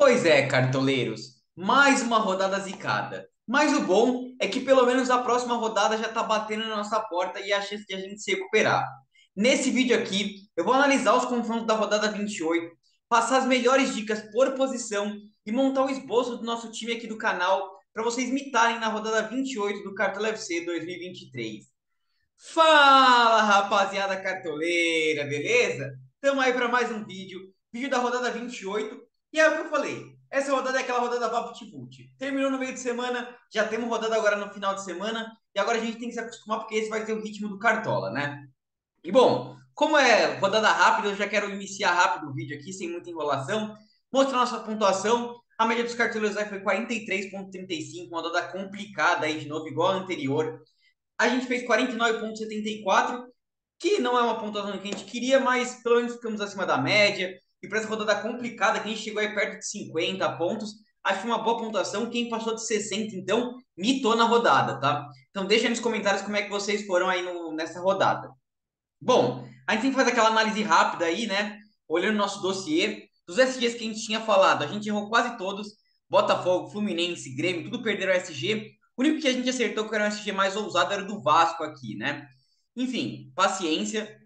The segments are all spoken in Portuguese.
Pois é, cartoleiros, mais uma rodada zicada. Mas o bom é que pelo menos a próxima rodada já está batendo na nossa porta e a chance de a gente se recuperar. Nesse vídeo aqui, eu vou analisar os confrontos da rodada 28, passar as melhores dicas por posição e montar o esboço do nosso time aqui do canal para vocês mitarem na rodada 28 do Cartola FC 2023. Fala, rapaziada cartoleira, beleza? Estamos aí para mais um vídeo da rodada 28. E é o que eu falei, essa rodada é aquela rodada vapt-vupt. Terminou no meio de semana, já temos rodada agora no final de semana, e agora a gente tem que se acostumar porque esse vai ser o ritmo do Cartola, né? E bom, como é rodada rápida, eu já quero iniciar rápido o vídeo aqui, sem muita enrolação, mostrar nossa pontuação. A média dos cartoleiros aí foi 43,35, uma rodada complicada aí de novo, igual a anterior. A gente fez 49,74, que não é uma pontuação que a gente queria, mas pelo menos ficamos acima da média. E para essa rodada complicada, que a gente chegou aí perto de 50 pontos, acho uma boa pontuação. Quem passou de 60, então, mitou na rodada, tá? Então deixa aí nos comentários como é que vocês foram aí nessa rodada. Bom, a gente tem que fazer aquela análise rápida aí, né? Olhando nosso dossiê, dos SGs que a gente tinha falado, a gente errou quase todos. Botafogo, Fluminense, Grêmio, tudo perderam SG. O único que a gente acertou que era um SG mais ousado era o do Vasco aqui, né? Enfim, paciência.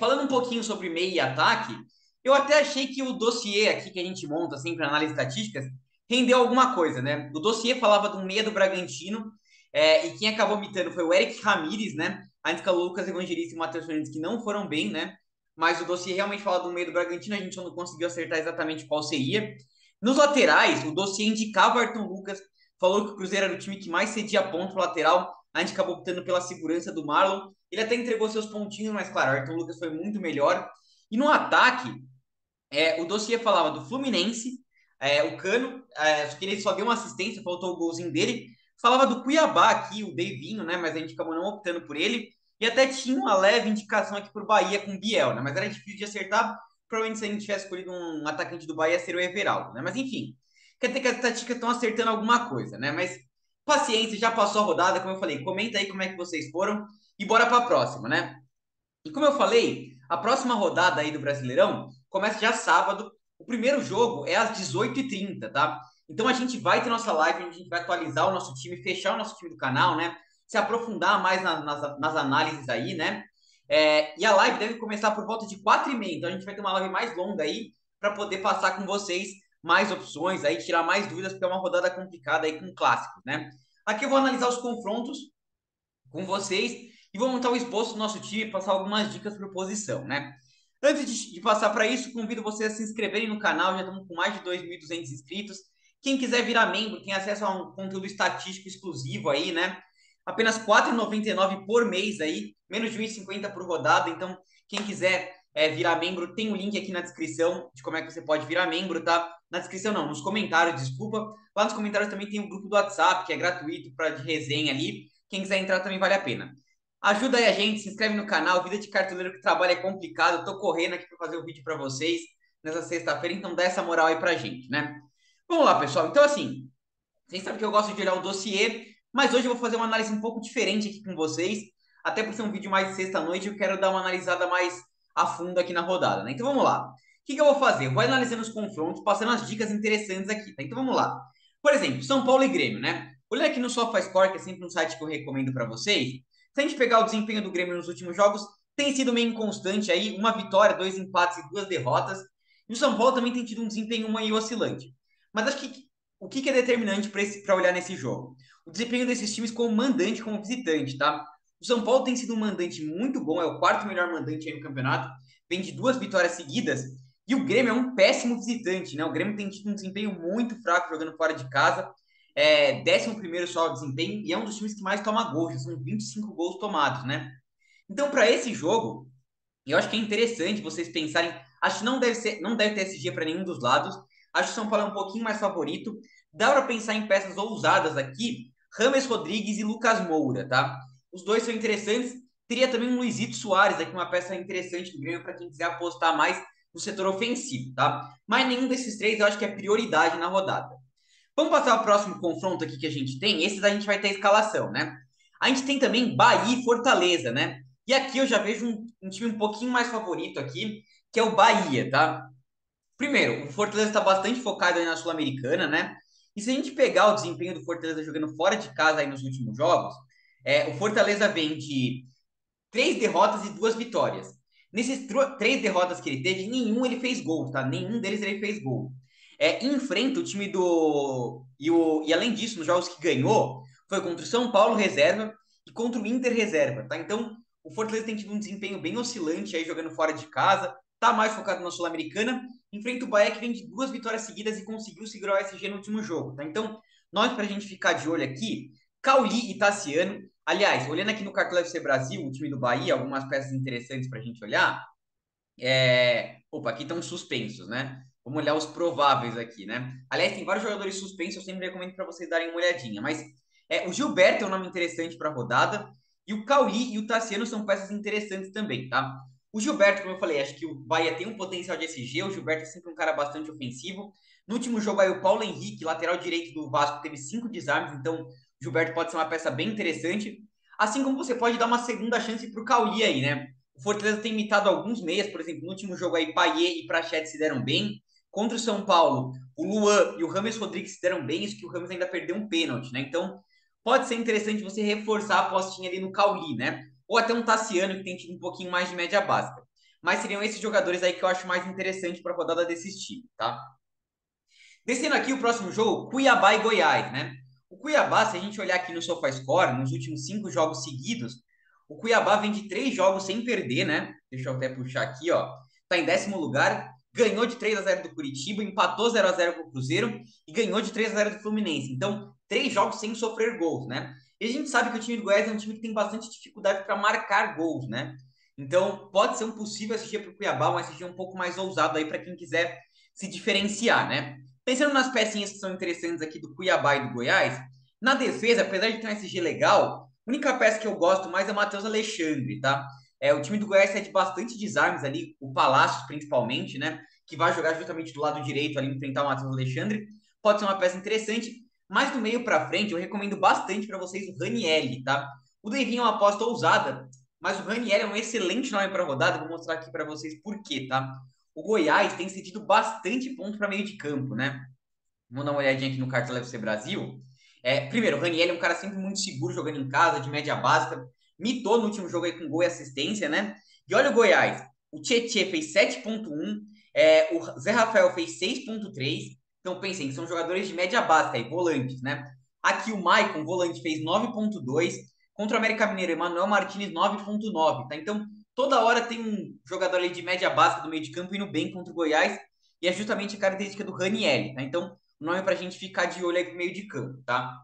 Falando um pouquinho sobre meio e ataque, eu até achei que o dossiê aqui que a gente monta, assim, para análise estatísticas, rendeu alguma coisa, né? O dossiê falava do meia do Bragantino, e quem acabou mitando foi o Eric Ramírez, né? A gente falou o Lucas Evangelista e o Matheus Fernandes que não foram bem, né? Mas o dossiê realmente fala do meio do Bragantino, a gente só não conseguiu acertar exatamente qual seria. Nos laterais, o dossiê indicava o Ayrton Lucas, falou que o Cruzeiro era o time que mais cedia ponto pro lateral, a gente acabou optando pela segurança do Marlon. Ele até entregou seus pontinhos, mas claro, o Ayrton Lucas foi muito melhor. E no ataque, o dossiê falava do Fluminense, o Cano, só que ele só deu uma assistência, faltou o golzinho dele. Falava do Cuiabá aqui, o Deivinho, né? Mas a gente acabou não optando por ele. E até tinha uma leve indicação aqui para o Bahia com o Biel, né? Mas era difícil de acertar. Provavelmente se a gente tivesse escolhido um atacante do Bahia, seria o Everaldo, né? Mas enfim, quer dizer que as estatísticas estão acertando alguma coisa, né? Mas paciência, já passou a rodada, como eu falei. Comenta aí como é que vocês foram e bora para a próxima, né? E como eu falei, a próxima rodada aí do Brasileirão começa já sábado. O primeiro jogo é às 18h30, tá? Então a gente vai ter nossa live, a gente vai atualizar o nosso time, fechar o nosso time do canal, né? Se aprofundar mais nas análises aí, né? E a live deve começar por volta de 4h30. Então a gente vai ter uma live mais longa aí para poder passar com vocês mais opções aí, tirar mais dúvidas, porque é uma rodada complicada aí com clássicos, né? Aqui eu vou analisar os confrontos com vocês e vou montar o esboço do nosso time e passar algumas dicas por posição, né? Antes de passar para isso, convido vocês a se inscreverem no canal, já estamos com mais de 2.200 inscritos. Quem quiser virar membro, tem acesso a um conteúdo estatístico exclusivo aí, né? Apenas R$ 4,99 por mês aí, menos de 1,50 por rodada. Então, quem quiser virar membro, tem o um link aqui na descrição de como é que você pode virar membro, tá? Na descrição não, nos comentários, desculpa. Lá nos comentários também tem um grupo do WhatsApp, que é gratuito para de resenha ali. Quem quiser entrar também vale a pena. Ajuda aí a gente, se inscreve no canal. Vida de cartoleiro que trabalha é complicado. Eu tô correndo aqui para fazer o vídeo para vocês nessa sexta-feira, então dá essa moral aí pra gente, né? Vamos lá, pessoal. Então, assim, vocês sabem que eu gosto de olhar o dossiê, mas hoje eu vou fazer uma análise um pouco diferente aqui com vocês. Até por ser um vídeo mais de sexta-noite, eu quero dar uma analisada mais a fundo aqui na rodada, né? Então vamos lá. O que eu vou fazer? Eu vou analisando os confrontos, passando as dicas interessantes aqui, tá? Então vamos lá. Por exemplo, São Paulo e Grêmio, né? Olhando aqui no SofaScore, que é sempre um site que eu recomendo para vocês, se a gente pegar o desempenho do Grêmio nos últimos jogos, tem sido meio inconstante aí, uma vitória, dois empates e duas derrotas. E o São Paulo também tem tido um desempenho meio oscilante. Mas acho que o que é determinante para olhar nesse jogo? O desempenho desses times como mandante, como visitante, tá? O São Paulo tem sido um mandante muito bom, é o quarto melhor mandante aí no campeonato, vem de duas vitórias seguidas, e o Grêmio é um péssimo visitante, né? O Grêmio tem tido um desempenho muito fraco jogando fora de casa, 11º só o desempenho, e é um dos times que mais toma gols, já são 25 gols tomados, né? Então, para esse jogo, eu acho que é interessante vocês pensarem. Acho que não deve ter SG para nenhum dos lados. Acho que o São Paulo é um pouquinho mais favorito. Dá para pensar em peças ousadas aqui: Rames Rodrigues e Lucas Moura, tá? Os dois são interessantes. Teria também um Luizito Soares aqui, uma peça interessante do Grêmio para quem quiser apostar mais no setor ofensivo, tá? Mas nenhum desses três eu acho que é prioridade na rodada. Vamos passar ao próximo confronto aqui que a gente tem. Esse a gente vai ter a escalação, né? A gente tem também Bahia e Fortaleza, né? E aqui eu já vejo um time um pouquinho mais favorito aqui, que é o Bahia, tá? Primeiro, o Fortaleza está bastante focado aí na Sul-Americana, né? E se a gente pegar o desempenho do Fortaleza jogando fora de casa aí nos últimos jogos, o Fortaleza vem de 3 derrotas e 2 vitórias. Nesses 3 derrotas que ele teve, nenhum ele fez gol, tá? Nenhum deles ele fez gol. Enfrenta o time do. E além disso, nos jogos que ganhou, foi contra o São Paulo reserva e contra o Inter reserva, tá? Então, o Fortaleza tem tido um desempenho bem oscilante aí jogando fora de casa, tá mais focado na Sul-Americana. Enfrenta o Bahia que vem de 2 vitórias seguidas e conseguiu segurar o SG no último jogo, tá? Então, nós, pra gente ficar de olho aqui, Cauli e Tassiano. Aliás, olhando aqui no Cartola FC Brasil, o time do Bahia, algumas peças interessantes para a gente olhar. Opa, aqui estão suspensos, né? Vamos olhar os prováveis aqui, né? Aliás, tem vários jogadores suspensos, eu sempre recomendo para vocês darem uma olhadinha. Mas o Gilberto é um nome interessante para a rodada, e o Cauli e o Tassiano são peças interessantes também, tá? O Gilberto, como eu falei, acho que o Bahia tem um potencial de SG, o Gilberto é sempre um cara bastante ofensivo. No último jogo aí, o Paulo Henrique, lateral direito do Vasco, teve 5 desarmes, então o Gilberto pode ser uma peça bem interessante. Assim como você pode dar uma segunda chance para o Cauli aí, né? O Fortaleza tem imitado alguns meias, por exemplo, no último jogo aí, Payet e Prachete se deram bem. Contra o São Paulo, o Luan e o Rames Rodrigues se deram bem, isso que o Rames ainda perdeu um pênalti, né? Então, pode ser interessante você reforçar a apostinha ali no Cauli, né? Ou até um Tassiano, que tem tido um pouquinho mais de média básica. Mas seriam esses jogadores aí que eu acho mais interessante para a rodada desses times, tá? Descendo aqui o próximo jogo, Cuiabá e Goiás, né? O Cuiabá, se a gente olhar aqui no SofaScore, nos últimos 5 jogos seguidos, o Cuiabá vem de 3 jogos sem perder, né? Deixa eu até puxar aqui, ó. Tá em 10º lugar, ganhou de 3-0 do Curitiba, empatou 0-0 com o Cruzeiro e ganhou de 3-0 do Fluminense. Então, 3 jogos sem sofrer gols, né? E a gente sabe que o time do Goiás é um time que tem bastante dificuldade para marcar gols, né? Então, pode ser um possível SG para o Cuiabá, um SG um pouco mais ousado aí para quem quiser se diferenciar, né? Pensando nas pecinhas que são interessantes aqui do Cuiabá e do Goiás, na defesa, apesar de ter um SG legal, a única peça que eu gosto mais é o Matheus Alexandre, tá? O time do Goiás cede bastante desarmes ali, o Palácios principalmente, né? Que vai jogar justamente do lado direito ali, enfrentar o Matheus Alexandre. Pode ser uma peça interessante, mas do meio para frente eu recomendo bastante para vocês o Ranielli, tá? O Deivinho é uma aposta ousada, mas o Ranielli é um excelente nome para a rodada, vou mostrar aqui para vocês por quê, tá? O Goiás tem cedido bastante ponto para meio de campo, né? Vamos dar uma olhadinha aqui no Cartola FC Brasil. Primeiro, o Raniel é um cara sempre muito seguro jogando em casa, de média básica. Mitou no último jogo aí com gol e assistência, né? E olha o Goiás. O Tietê fez 7,1. O Zé Rafael fez 6,3. Então pensem que são jogadores de média básica aí, volantes, né? Aqui o Maicon, volante, fez 9,2. Contra o América Mineiro, Emanuel Martinez 9,9. Tá? Então toda hora tem um jogador ali de média básica do meio de campo indo bem contra o Goiás. E é justamente a característica do Raniel, tá? Então nome para a gente ficar de olho aí pro meio de campo, tá?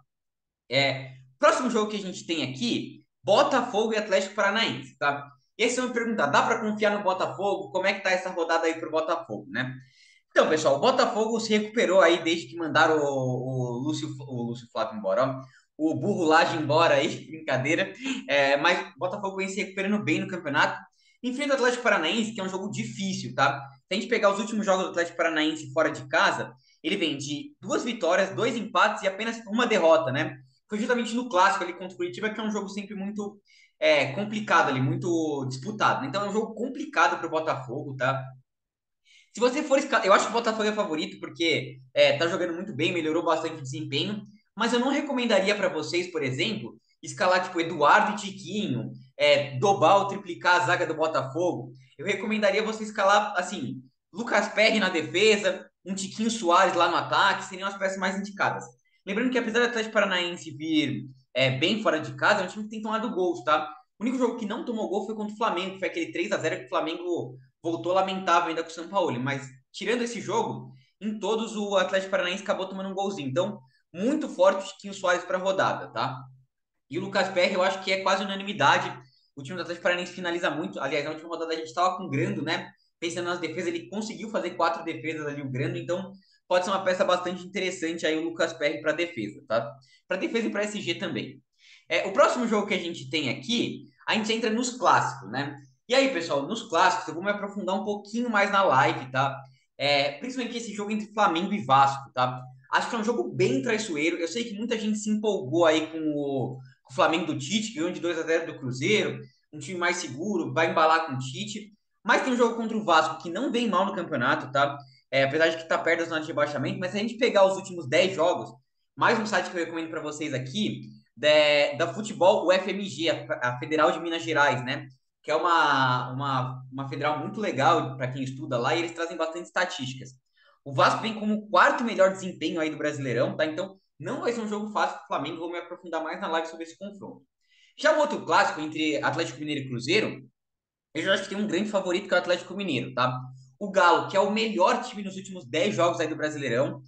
Próximo jogo que a gente tem aqui, Botafogo e Atlético Paranaense, tá? E aí você vai me perguntar, dá para confiar no Botafogo? Como é que tá essa rodada aí pro Botafogo, né? Então, pessoal, o Botafogo se recuperou aí desde que mandaram o Lúcio Flávio embora, ó. O Burro Lage embora aí, brincadeira. Mas o Botafogo vem se recuperando bem no campeonato. Enfrenta o Atlético Paranaense, que é um jogo difícil, tá? Se a gente pegar os últimos jogos do Atlético Paranaense fora de casa, ele vem de 2 vitórias, 2 empates e apenas uma derrota, né? Foi justamente no clássico ali contra o Curitiba, que é um jogo sempre muito complicado ali, muito disputado. Então é um jogo complicado para o Botafogo, tá? Se você for eu acho que o Botafogo é favorito porque tá jogando muito bem, melhorou bastante o desempenho, mas eu não recomendaria para vocês, por exemplo, escalar tipo Eduardo e Tiquinho, dobrar ou triplicar a zaga do Botafogo. Eu recomendaria você escalar assim, Lucas Perry na defesa, um Tiquinho Soares lá no ataque, seriam as peças mais indicadas. Lembrando que apesar do Atlético Paranaense vir bem fora de casa, é um time que tem tomado gols, tá? O único jogo que não tomou gol foi contra o Flamengo, foi aquele 3-0 que o Flamengo voltou lamentável ainda com o São Paulo, mas tirando esse jogo, em todos o Atlético Paranaense acabou tomando um golzinho. Então, muito forte o Chiquinho Soares para a rodada, tá? E o Lucas Perry, eu acho que é quase unanimidade. O time do Atlético Paranaense finaliza muito. Aliás, na última rodada a gente estava com o Grando, né? Pensando nas defesas, ele conseguiu fazer 4 defesas ali, o Grando. Então, pode ser uma peça bastante interessante aí o Lucas Perry para defesa, tá? Para defesa e para SG também. O próximo jogo que a gente tem aqui, a gente entra nos clássicos, né? E aí, pessoal, nos clássicos, eu vou me aprofundar um pouquinho mais na live, tá? Principalmente esse jogo entre Flamengo e Vasco, tá? Acho que é um jogo bem traiçoeiro. Eu sei que muita gente se empolgou aí com o Flamengo do Tite, que ganhou de 2-0 do Cruzeiro, um time mais seguro, vai embalar com o Tite. Mas tem um jogo contra o Vasco que não vem mal no campeonato, tá? apesar de que está perto das zonas de rebaixamento, mas se a gente pegar os últimos 10 jogos, mais um site que eu recomendo para vocês aqui, da Futebol UFMG, a Federal de Minas Gerais, né? Que é uma federal muito legal para quem estuda lá, e eles trazem bastante estatísticas. O Vasco vem como o quarto melhor desempenho aí do Brasileirão, tá? Então, não vai ser um jogo fácil para o Flamengo, vou me aprofundar mais na live sobre esse confronto. Já o outro clássico entre Atlético Mineiro e Cruzeiro, eu já acho que tem um grande favorito que é o Atlético Mineiro, tá? O Galo, que é o melhor time nos últimos 10 jogos aí do Brasileirão.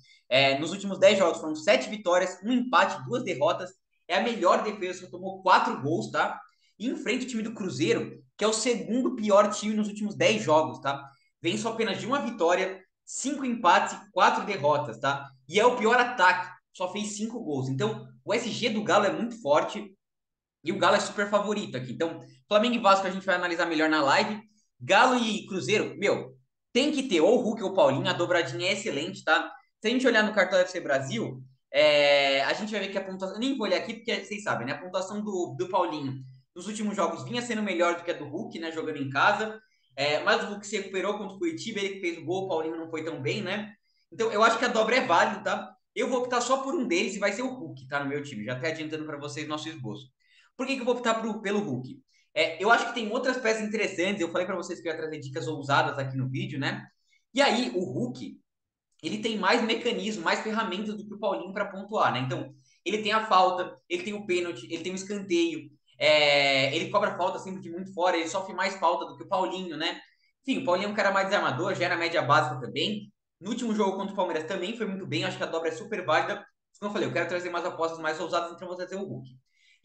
Nos últimos 10 jogos foram 7 vitórias, um empate, 2 derrotas. É a melhor defesa, só tomou 4 gols, tá? E enfrenta o time do Cruzeiro, que é o segundo pior time nos últimos 10 jogos, tá? Vem só apenas de uma vitória, 5 empates e 4 derrotas, tá? E é o pior ataque, só fez 5 gols. Então, o SG do Galo é muito forte. E o Galo é super favorito aqui. Então, Flamengo e Vasco a gente vai analisar melhor na live. Galo e Cruzeiro, meu, tem que ter ou o Hulk ou o Paulinho. A dobradinha é excelente, tá? Se a gente olhar no cartão FC Brasil, a gente vai ver que a pontuação. Eu nem vou olhar aqui porque vocês sabem, né? A pontuação do Paulinho nos últimos jogos vinha sendo melhor do que a do Hulk, né? Jogando em casa. Mas o Hulk se recuperou contra o Curitiba, ele que fez o gol, o Paulinho não foi tão bem, né? Então, eu acho que a dobra é válida, tá? Eu vou optar só por um deles e vai ser o Hulk, tá? No meu time. Já até adiantando para vocês nosso esboço. Por que eu vou optar pelo Hulk? Eu acho que tem outras peças interessantes. Eu falei para vocês que eu ia trazer dicas ousadas aqui no vídeo, né? E aí, o Hulk, ele tem mais mecanismo, mais ferramentas do que o Paulinho para pontuar, né? Então, ele tem a falta, ele tem o pênalti, ele tem o escanteio, ele cobra falta sempre de muito fora, ele sofre mais falta do que o Paulinho, né? Enfim, o Paulinho é um cara mais desarmador, gera média básica também. No último jogo contra o Palmeiras também foi muito bem, acho que a dobra é super válida. Como eu falei, eu quero trazer mais apostas mais ousadas, então eu vou trazer o Hulk.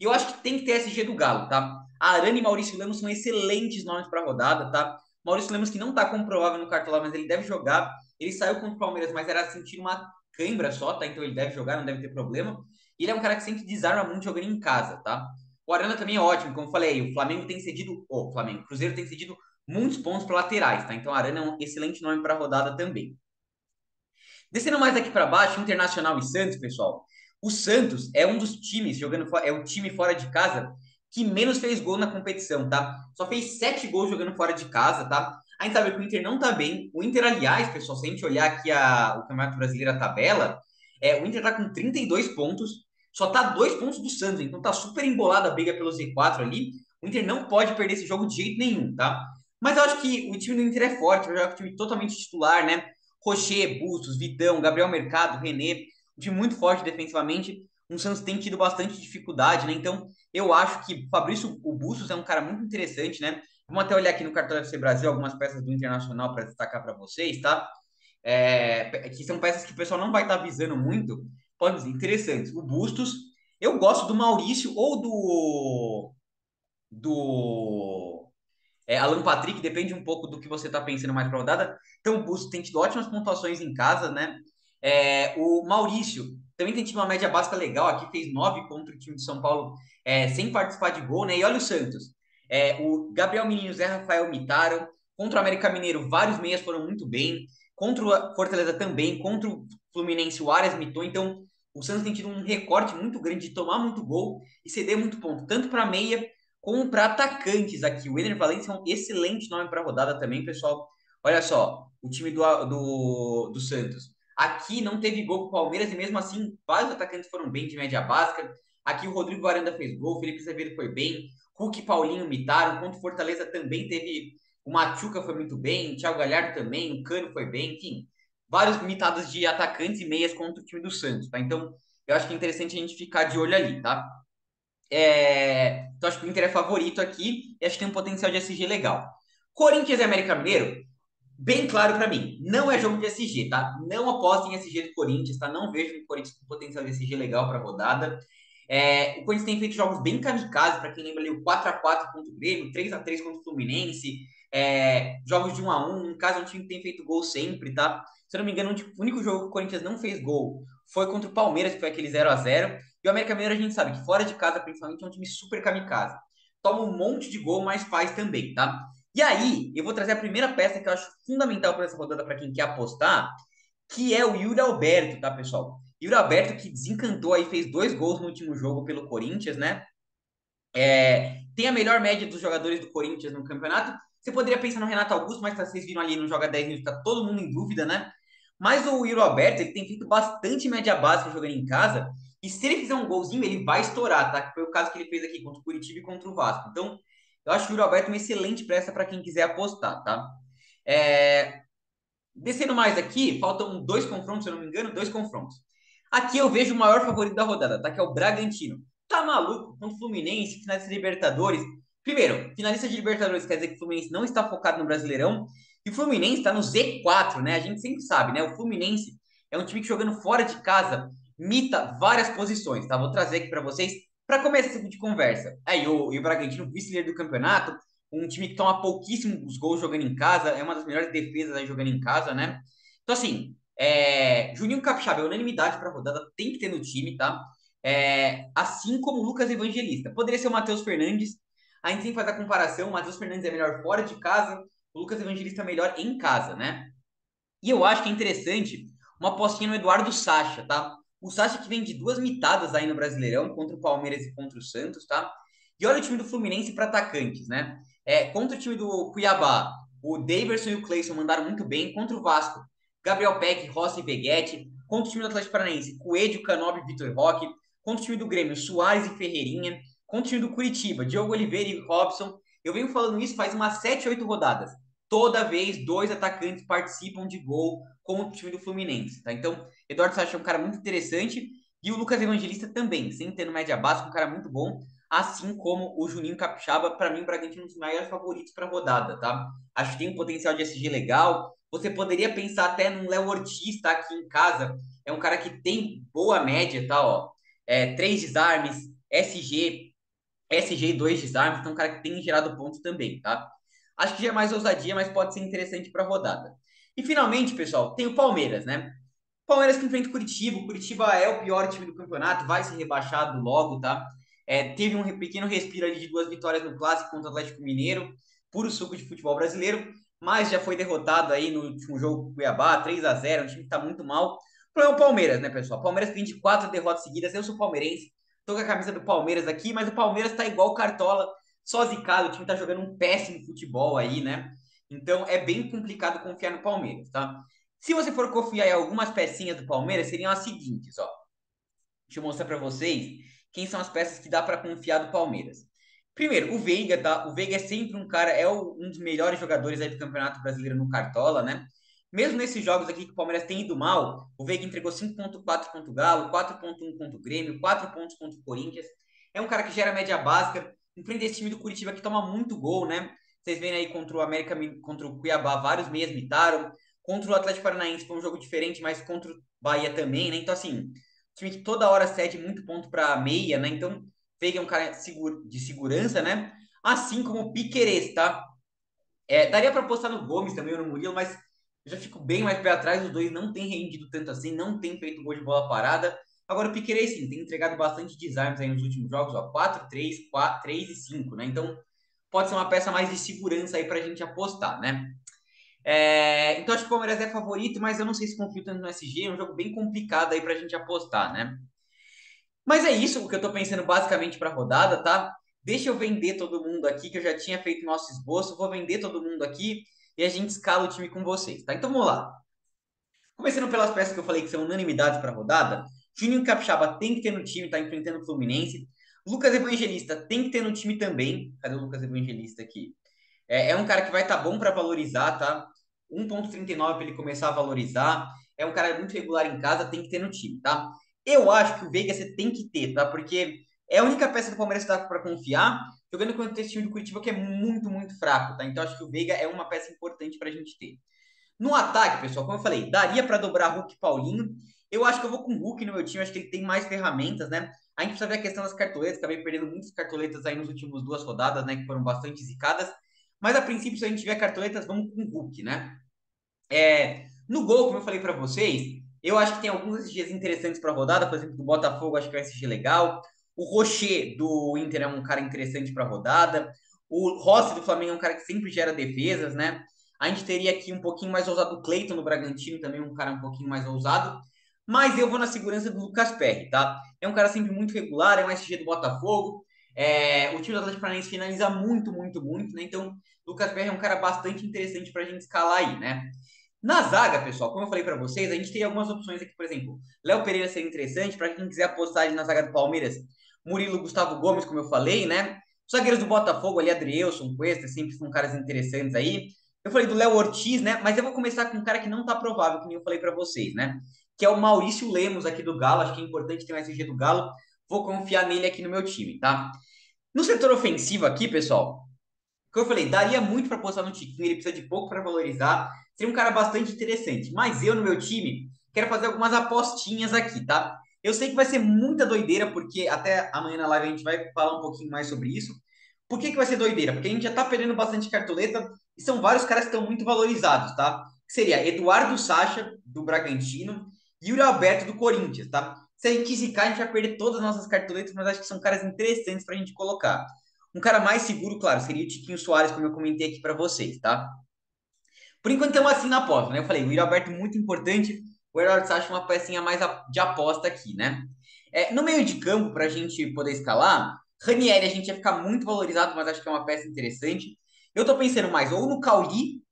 E eu acho que tem que ter SG do Galo, tá? A Arana e Maurício Lemos são excelentes nomes para a rodada, tá? Maurício Lemos que não está comprovável no cartola, mas ele deve jogar. Ele saiu contra o Palmeiras, mas era sentir uma cãibra só, tá? Então ele deve jogar, não deve ter problema. E ele é um cara que sempre desarma muito jogando em casa, tá? O Arana também é ótimo, como eu falei, o Flamengo tem cedido, o Cruzeiro tem cedido muitos pontos para laterais, tá? Então o Arana é um excelente nome para a rodada também. Descendo mais aqui para baixo, Internacional e Santos, pessoal. O Santos é um dos times é o time fora de casa que menos fez gol na competição, tá? Só fez 7 gols jogando fora de casa, tá? A gente sabe que o Inter não tá bem. O Inter, aliás, pessoal, se a gente olhar aqui o Campeonato Brasileiro, a tabela, o Inter tá com 32 pontos, só tá 2 pontos do Santos, então tá super embolada a briga pelo Z4 ali. O Inter não pode perder esse jogo de jeito nenhum, tá? Mas eu acho que o time do Inter é forte, vai jogar com o time totalmente titular, né? Rocher, Bustos, Vitão, Gabriel Mercado, René, um time muito forte defensivamente. O Santos tem tido bastante dificuldade, né? Então, eu acho que o Fabrício o Bustos é um cara muito interessante, né? Vamos até olhar aqui no cartão FC Brasil algumas peças do Internacional para destacar para vocês, tá? Que são peças que o pessoal não vai estar visando muito, pode dizer, interessantes. O Bustos, eu gosto do Maurício ou do Alan Patrick, depende um pouco do que você está pensando mais para a rodada. Então, o Bustos tem tido ótimas pontuações em casa, né? O Maurício também tem tido uma média básica legal, aqui fez 9 contra o time de São Paulo, sem participar de gol, né? E olha o Santos. O Gabriel Menino e o Zé Rafael mitaram. Contra o América Mineiro, vários meias foram muito bem. Contra o Fortaleza também. Contra o Fluminense, o Arias mitou. Então, o Santos tem tido um recorte muito grande de tomar muito gol e ceder muito ponto, tanto para meia como para atacantes aqui. O Ener Valencia é um excelente nome para a rodada também, pessoal. Olha só, o time do Santos. Aqui não teve gol com o Palmeiras e mesmo assim vários atacantes foram bem de média básica. Aqui o Rodrigo Aranda fez gol, o Felipe Azevedo foi bem, Hulk e Paulinho imitaram, contra o Fortaleza também teve, o Machuca foi muito bem, o Thiago Galhardo também, o Cano foi bem, enfim, vários imitados de atacantes e meias contra o time do Santos, tá? Então, eu acho que é interessante a gente ficar de olho ali, tá? Então acho que o Inter é favorito aqui e acho que tem um potencial de SG legal. Corinthians e América Mineiro, bem claro para mim, não é jogo de SG, tá? Não apostem em SG do Corinthians, tá? Não vejo o Corinthians com potencial de SG legal para rodada. O Corinthians tem feito jogos bem kamikaze, para quem lembra ali o 4x4 contra o Grêmio, 3x3 contra o Fluminense, jogos de 1x1, no caso é um time que tem feito gol sempre, tá? Se eu não me engano, o único jogo que o Corinthians não fez gol foi contra o Palmeiras, que foi aquele 0x0. E o América Mineiro a gente sabe que fora de casa, principalmente, é um time super kamikaze. Toma um monte de gol, mas faz também, tá? E aí, eu vou trazer a primeira peça que eu acho fundamental para essa rodada para quem quer apostar, que é o Yuri Alberto, tá, pessoal? Yuri Alberto que desencantou aí, fez 2 gols no último jogo pelo Corinthians, né? Tem a melhor média dos jogadores do Corinthians no campeonato. Você poderia pensar no Renato Augusto, mas vocês viram ali no Joga 10 minutos, tá todo mundo em dúvida, né? Mas o Yuri Alberto, ele tem feito bastante média básica jogando em casa, e se ele fizer um golzinho, ele vai estourar, tá? Que foi o caso que ele fez aqui contra o Curitiba e contra o Vasco. Então, eu acho o Yuri Alberto uma excelente peça para quem quiser apostar, tá? É, Descendo mais aqui, faltam dois confrontos, se eu não me engano, dois confrontos. Aqui eu vejo o maior favorito da rodada, tá? Que é o Bragantino. Tá maluco? Contra o Fluminense, finalista de Libertadores. Primeiro, finalista de Libertadores quer dizer que o Fluminense não está focado no Brasileirão. E o Fluminense está no Z4, né? A gente sempre sabe, né? O Fluminense é um time que jogando fora de casa mita várias posições, tá? Vou trazer aqui para vocês para começar esse tipo de conversa. Aí, o Bragantino, vice-líder do campeonato, um time que toma pouquíssimos gols jogando em casa, é uma das melhores defesas aí jogando em casa, né? Então, assim, Juninho Capixaba é unanimidade para a rodada, tem que ter no time, tá? Assim como o Lucas Evangelista. Poderia ser o Matheus Fernandes, a gente sempre faz a comparação, o Matheus Fernandes é melhor fora de casa, o Lucas Evangelista é melhor em casa, né? E eu acho que é interessante uma apostinha no Eduardo Sacha, tá? O Sacha que vem de duas mitadas aí no Brasileirão, contra o Palmeiras e contra o Santos, tá? E olha o time do Fluminense para atacantes, né? Contra o time do Cuiabá, o Daverson e o Cleison mandaram muito bem. Contra o Vasco, Gabriel Peck, Rossi e Veguete. Contra o time do Atlético Paranaense, Coelho, Canobi e Vitor Roque. Contra o time do Grêmio, Soares e Ferreirinha. Contra o time do Curitiba, Diogo Oliveira e Robson. Eu venho falando isso faz umas 7, 8 rodadas. Toda vez, dois atacantes participam de gol contra o time do Fluminense, tá? Então, Eduardo Sacha é um cara muito interessante e o Lucas Evangelista também, sem ter no média básica, um cara muito bom, assim como o Juninho Capixaba, para mim, o Bragantino é um dos maiores favoritos para a rodada, tá? Acho que tem um potencial de SG legal. Você poderia pensar até num Léo Ortiz, tá? Aqui em casa, é um cara que tem boa média, tá? Ó, três desarmes, SG e dois desarmes, então um cara que tem gerado pontos também, tá? Acho que já é mais ousadia, mas pode ser interessante para a rodada. E finalmente, pessoal, tem o Palmeiras, né? Palmeiras que enfrenta o Curitiba. O Curitiba é o pior time do campeonato, vai ser rebaixado logo, tá? Teve um pequeno respiro ali de duas vitórias no Clássico contra o Atlético Mineiro, puro suco de futebol brasileiro, mas já foi derrotado aí no último jogo com o Cuiabá, 3-0, um time que tá muito mal. O problema é o Palmeiras, né, pessoal? O Palmeiras tem de quatro derrotas seguidas, eu sou palmeirense, tô com a camisa do Palmeiras aqui, mas o Palmeiras tá igual o Cartola, só zicado, o time tá jogando um péssimo futebol aí, né? Então é bem complicado confiar no Palmeiras, tá? Se você for confiar em algumas pecinhas do Palmeiras, seriam as seguintes, ó. Deixa eu mostrar para vocês quem são as peças que dá para confiar do Palmeiras. Primeiro, o Veiga, tá? O Veiga é sempre um cara, um dos melhores jogadores aí do Campeonato Brasileiro no Cartola, né? Mesmo nesses jogos aqui que o Palmeiras tem ido mal, o Veiga entregou 5,4 contra o Galo, 4,1 contra o Grêmio, 4 pontos contra o Corinthians. É um cara que gera média básica, enfrenta esse time do Curitiba que toma muito gol, né? Vocês veem aí contra o América, contra o Cuiabá, vários meias mitaram. Contra o Atlético Paranaense foi um jogo diferente, mas contra o Bahia também, né? Então, assim, time que toda hora cede muito ponto para meia, né? Então, Veiga é um cara de segurança, né? Assim como o Piquerez, tá? Daria para apostar no Gomes também ou no Murilo, mas eu já fico bem mais pé atrás. Os dois não têm rendido tanto assim, não têm feito gol de bola parada. Agora, o Piquerez, sim, tem entregado bastante desarmes aí nos últimos jogos, ó, 4, 3, 4, 3 e 5, né? Então, pode ser uma peça mais de segurança aí para a gente apostar, né? Então, acho que o Palmeiras é favorito, mas eu não sei se confio tanto no SG. É um jogo bem complicado aí para a gente apostar, né? Mas é isso o que eu tô pensando basicamente para a rodada, tá? Deixa eu vender todo mundo aqui, que eu já tinha feito nosso esboço. Vou vender todo mundo aqui e a gente escala o time com vocês, tá? Então vamos lá. Começando pelas peças que eu falei que são unanimidades para a rodada. Juninho Capixaba tem que ter no time, tá enfrentando o Fluminense. Lucas Evangelista tem que ter no time também. Cadê o Lucas Evangelista aqui? É um cara que vai estar bom para valorizar, tá? 1,39 para ele começar a valorizar. É um cara muito regular em casa, tem que ter no time, tá? Eu acho que o Veiga você tem que ter, tá? Porque é a única peça do Palmeiras que dá para confiar, jogando contra esse time do Curitiba que é muito, muito fraco, tá? Então acho que o Veiga é uma peça importante para a gente ter. No ataque, pessoal, como eu falei, daria para dobrar Hulk e Paulinho. Eu acho que eu vou com o Hulk no meu time, acho que ele tem mais ferramentas, né? A gente precisa ver a questão das cartoletas, acabei perdendo muitas cartoletas aí nos últimos duas rodadas, né? Que foram bastante zicadas. Mas a princípio, se a gente tiver cartoletas, vamos com o Hulk, né? No gol, como eu falei para vocês, eu acho que tem alguns SGs interessantes para a rodada, por exemplo, do Botafogo, acho que é um SG legal. O Rocher do Inter é um cara interessante para a rodada. O Rossi do Flamengo é um cara que sempre gera defesas, né? A gente teria aqui um pouquinho mais ousado o Cleiton no Bragantino, também um cara um pouquinho mais ousado. Mas eu vou na segurança do Lucas Perry, tá? É um cara sempre muito regular, é um SG do Botafogo. O time do Atlético Paranaense finaliza muito, muito, muito, né? Então, Lucas Perry é um cara bastante interessante para a gente escalar aí, né? Na zaga, pessoal, como eu falei para vocês, a gente tem algumas opções aqui, por exemplo, Léo Pereira seria interessante para quem quiser apostar ali na zaga do Palmeiras, Murilo, Gustavo Gomes, como eu falei, né? Os zagueiros do Botafogo ali, Adrielson, Cuesta, sempre são caras interessantes aí. Eu falei do Léo Ortiz, né? Mas eu vou começar com um cara que não tá provável, que nem eu falei para vocês, né? Que é o Maurício Lemos aqui do Galo. Acho que é importante ter um SG do Galo. Vou confiar nele aqui no meu time, tá? No setor ofensivo aqui, pessoal, como eu falei, daria muito para apostar no Tiquinho, ele precisa de pouco para valorizar. Seria um cara bastante interessante. Mas eu, no meu time, quero fazer algumas apostinhas aqui, tá? Eu sei que vai ser muita doideira, porque até amanhã na live a gente vai falar um pouquinho mais sobre isso. Por que que vai ser doideira? Porque a gente já tá perdendo bastante cartoleta e são vários caras que estão muito valorizados, tá? Seria Eduardo Sacha, do Bragantino, e Yuri Alberto, do Corinthians, tá? Se a gente zicar, a gente vai perder todas as nossas cartoletas, mas acho que são caras interessantes para a gente colocar. Um cara mais seguro, claro, seria o Tiquinho Soares, como eu comentei aqui para vocês, tá? Por enquanto, estamos assim na aposta, né? Eu falei, o Yuri Alberto muito importante, o Eduardo Sacha uma pecinha mais de aposta aqui, né? No meio de campo, para a gente poder escalar, Ranieri a gente ia ficar muito valorizado, mas acho que é uma peça interessante. Eu tô pensando mais ou no Cauli,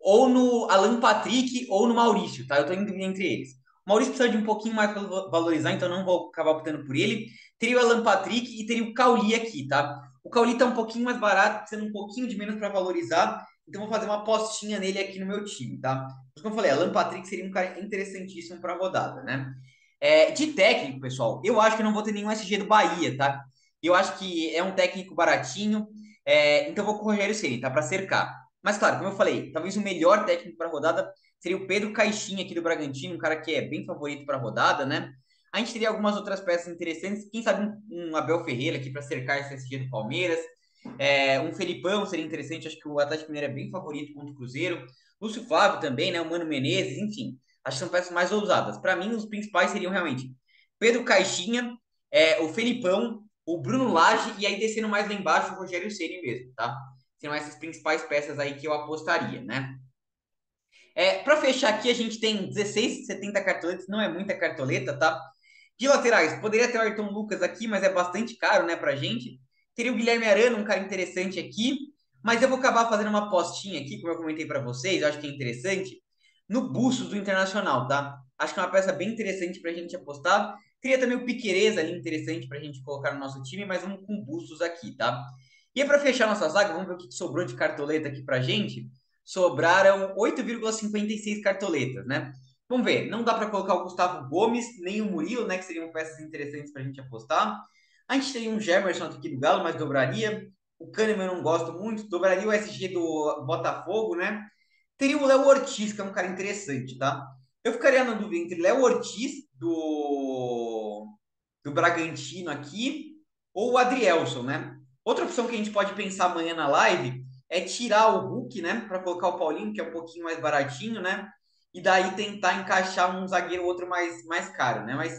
ou no Alan Patrick, ou no Maurício, tá? Eu tô indo entre eles. O Maurício precisa de um pouquinho mais para valorizar, então não vou acabar optando por ele. Teria o Alan Patrick e teria o Cauli aqui, tá? O Cauli tá um pouquinho mais barato, precisando um pouquinho de menos para valorizar, então vou fazer uma apostinha nele aqui no meu time, tá? Como eu falei, Alan Patrick seria um cara interessantíssimo para a rodada, né? De técnico, pessoal, eu acho que não vou ter nenhum SG do Bahia, tá? Eu acho que é um técnico baratinho, então vou com o Rogério Ceni, tá? Para cercar. Mas, claro, como eu falei, talvez o melhor técnico para a rodada seria o Pedro Caixinha aqui do Bragantino, um cara que é bem favorito para a rodada, né? A gente teria algumas outras peças interessantes, quem sabe um Abel Ferreira aqui para cercar esse SG do Palmeiras, um Felipão seria interessante, acho que o Atlético Mineiro é bem favorito contra o Cruzeiro, Lúcio Flávio também, né? O Mano Menezes, enfim, acho que são peças mais ousadas. Para mim, os principais seriam realmente Pedro Caixinha, o Felipão, o Bruno Lage e aí descendo mais lá embaixo o Rogério Ceni mesmo, tá? Seriam essas principais peças aí que eu apostaria, né? Para fechar aqui, a gente tem 16, 70 cartoletas, não é muita cartoleta, tá? De laterais, poderia ter o Ayrton Lucas aqui, mas é bastante caro, né, pra gente. Teria o Guilherme Arana, um cara interessante aqui, mas eu vou acabar fazendo uma apostinha aqui, como eu comentei para vocês, eu acho que é interessante, no Bustos do Internacional, tá? Acho que é uma peça bem interessante pra gente apostar. Teria também o Piquerez ali, interessante pra gente colocar no nosso time, mas vamos com Bustos aqui, tá? E aí, para fechar nossa zaga, vamos ver o que sobrou de cartoleta aqui pra gente. Sobraram 8,56 cartoletas, né? Vamos ver, não dá para colocar o Gustavo Gomes, nem o Murilo, né? Que seriam peças interessantes para a gente apostar. A gente tem um Gemerson aqui do Galo, mas dobraria. O Kahneman eu não gosto muito, dobraria o SG do Botafogo, né? Teria o Léo Ortiz, que é um cara interessante, tá? Eu ficaria na dúvida entre Léo Ortiz, do Bragantino aqui, ou o Adrielson, né? Outra opção que a gente pode pensar amanhã na live é tirar o Hulk, né? Para colocar o Paulinho, que é um pouquinho mais baratinho, né? E daí tentar encaixar um zagueiro ou outro mais caro, né? Mas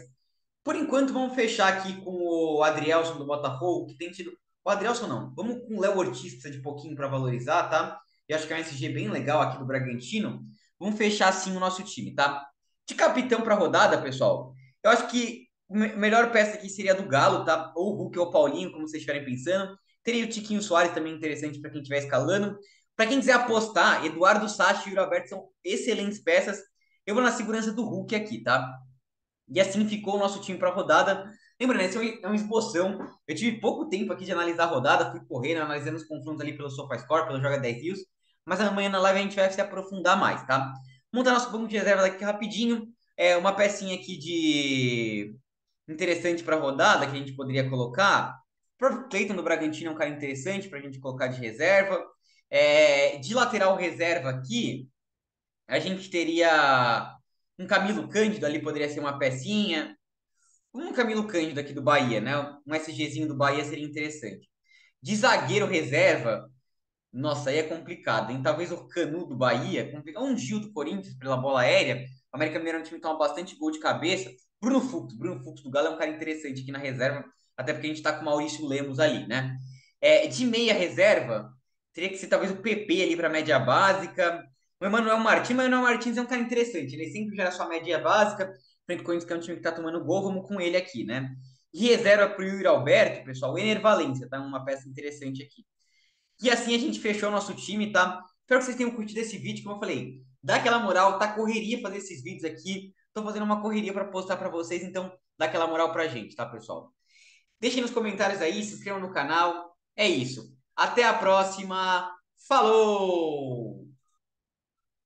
por enquanto vamos fechar aqui com o Adrielson do Botafogo, que tem tido. O Adrielson não, vamos com o Léo Ortiz, que precisa de pouquinho para valorizar, tá? Eu acho que é um SG bem legal aqui do Bragantino. Vamos fechar assim o nosso time, tá? De capitão para rodada, pessoal, eu acho que a melhor peça aqui seria a do Galo, tá? Ou o Hulk ou o Paulinho, como vocês estiverem pensando. Teria o Tiquinho Soares também interessante para quem estiver escalando. Para quem quiser apostar, Eduardo Sacha e Yuri Alberto são excelentes peças. Eu vou na segurança do Hulk aqui, tá? E assim ficou o nosso time para a rodada. Lembrando, esse é um esboção. Eu tive pouco tempo aqui de analisar a rodada, fui correndo, analisando os confrontos ali pelo SofaScore, pelo Joga 10 Rios. Mas amanhã na live a gente vai se aprofundar mais, tá? Montar nosso banco de reserva daqui rapidinho. Uma pecinha aqui de interessante para a rodada que a gente poderia colocar. O próprio Cleiton do Bragantino é um cara interessante para a gente colocar de reserva. De lateral reserva aqui, a gente teria um Camilo Cândido ali, poderia ser uma pecinha. Um Camilo Cândido aqui do Bahia, né? Um SGzinho do Bahia seria interessante. De zagueiro reserva, nossa, aí é complicado, hein? Talvez o Canu do Bahia, um Gil do Corinthians pela bola aérea. O América Mineiro é um time que toma bastante gol de cabeça. Bruno Fux do Galo é um cara interessante aqui na reserva, até porque a gente tá com o Maurício Lemos ali, né? De meia reserva, teria que ser talvez o PP ali para média básica. O Emanuel Martins é um cara interessante, ele sempre gera sua média básica, frente ao Corinthians, que é um time que tá tomando gol, vamos com ele aqui, né? E reserva para o Yuri Alberto, pessoal, o Ener Valencia, tá? Uma peça interessante aqui. E assim a gente fechou o nosso time, tá? Espero que vocês tenham curtido esse vídeo, como eu falei. Dá aquela moral, tá correria fazer esses vídeos aqui. Tô fazendo uma correria para postar para vocês, então dá aquela moral pra gente, tá, pessoal? Deixem nos comentários aí, se inscrevam no canal. É isso. Até a próxima. Falou!